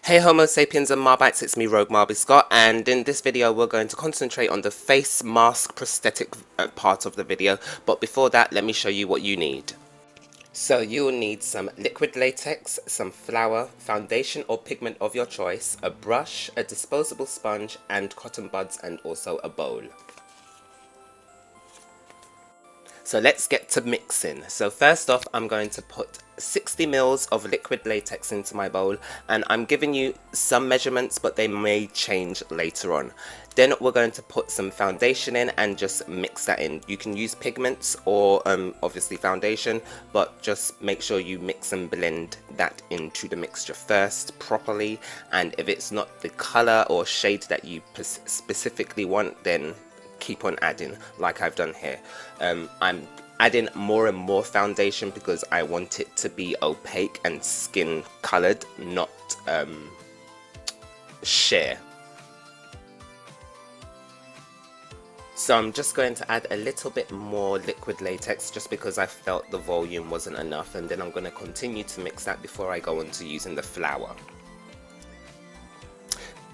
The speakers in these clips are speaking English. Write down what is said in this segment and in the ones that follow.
Hey Homo Sapiens and Marbites, it's me Rogue Marby Scott, and in this video we're going to concentrate on the face mask prosthetic part of the video, but before that let me show you what you need. So you'll need some liquid latex, some flour, foundation or pigment of your choice, a brush, a disposable sponge and cotton buds, and also a bowl. So let's get to mixing. So first off, I'm going to put 60 mils of liquid latex into my bowl, and I'm giving you some measurements but they may change later on. Then we're going to put some foundation in and just mix that in. You can use pigments or obviously foundation, but just make sure you mix and blend that into the mixture first properly, and if it's not the color or shade that you specifically want, then keep on adding like I've done here. I'm adding more and more foundation because I want it to be opaque and skin colored, not sheer. So I'm just going to add a little bit more liquid latex just because I felt the volume wasn't enough, and then I'm going to continue to mix that before I go on to using the flour.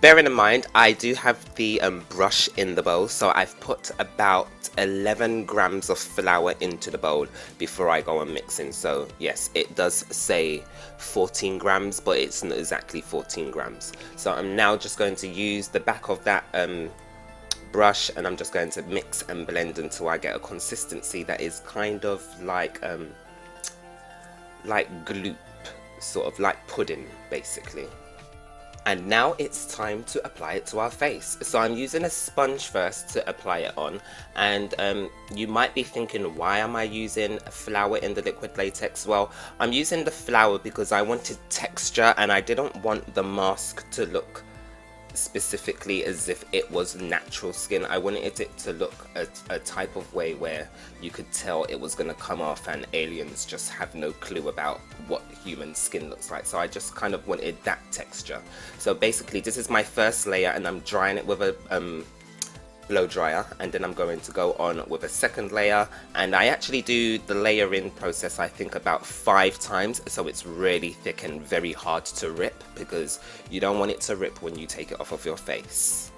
Bearing in mind, I do have the brush in the bowl, so I've put about 11 grams of flour into the bowl before I go on mixing. So yes, it does say 14 grams, but it's not exactly 14 grams. So I'm now just going to use the back of that brush, and I'm just going to mix and blend until I get a consistency that is kind of like gloop, sort of like pudding basically. And now it's time to apply it to our face. So I'm using a sponge first to apply it on, and you might be thinking, why am I using flour in the liquid latex? Well, I'm using the flour because I wanted texture and I didn't want the mask to look specifically as if it was natural skin. I wanted it to look a type of way where you could tell it was going to come off and aliens just have no clue about what human skin looks like. So I just kind of wanted that texture. So basically this is my first layer, and I'm drying it with a blow dryer, and then I'm going to go on with a second layer, and I actually do the layering process I think about 5 times, so it's really thick and very hard to rip because you don't want it to rip when you take it off of your face.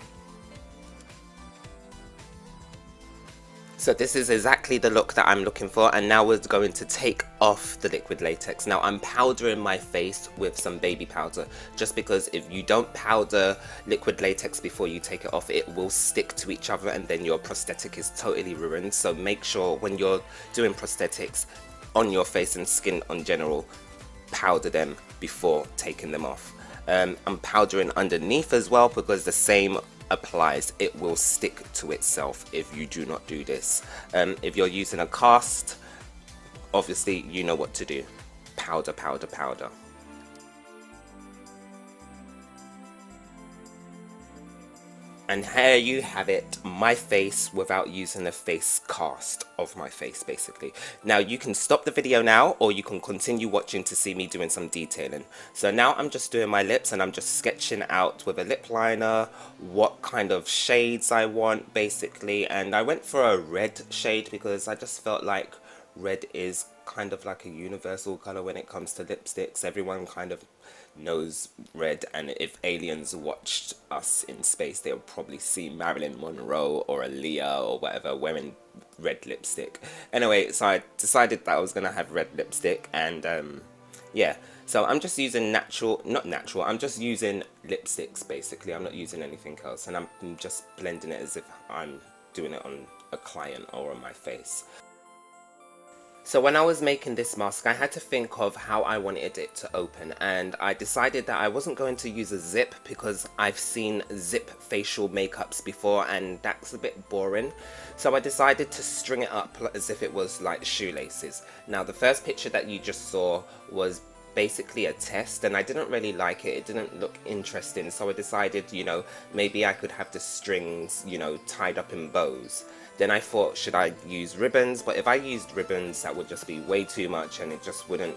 So this is exactly the look that I'm looking for, and now we're going to take off the liquid latex. Now I'm powdering my face with some baby powder, just because if you don't powder liquid latex before you take it off, it will stick to each other and then your prosthetic is totally ruined. So make sure when you're doing prosthetics on your face and skin in general, powder them before taking them off. I'm powdering underneath as well because the same applies. It will stick to itself if you do not do this. If you're using a cast, obviously you know what to do. Powder, powder, powder. And here you have it, my face without using a face cast of my face basically. Now you can stop the video now, or you can continue watching to see me doing some detailing. So now I'm just doing my lips, and I'm just sketching out with a lip liner what kind of shades I want basically. And I went for a red shade because I just felt like red is kind of like a universal color when it comes to lipsticks. Everyone kind of knows red, and if aliens watched us in space, they'll probably see Marilyn Monroe or Aaliyah or whatever wearing red lipstick. Anyway, so I decided that I was gonna have red lipstick, and yeah, so I'm just using I'm just using lipsticks basically. I'm not using anything else, and I'm just blending it as if I'm doing it on a client or on my face. So when I was making this mask, I had to think of how I wanted it to open, and I decided that I wasn't going to use a zip because I've seen zip facial makeups before and that's a bit boring. So I decided to string it up as if it was like shoelaces. Now the first picture that you just saw was basically a test, and I didn't really like it. It didn't look interesting, so I decided, you know, maybe I could have the strings, you know, tied up in bows. Then I thought, should I use ribbons? But if I used ribbons, that would just be way too much and it just wouldn't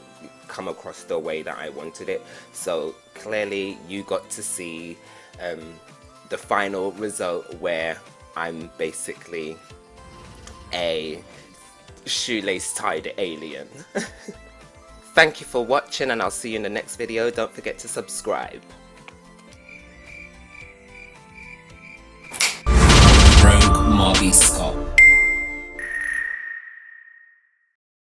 come across the way that I wanted it. So clearly you got to see the final result, where I'm basically a shoelace tied alien. Thank you for watching, and I'll see you in the next video. Don't forget to subscribe. Barbie Scott.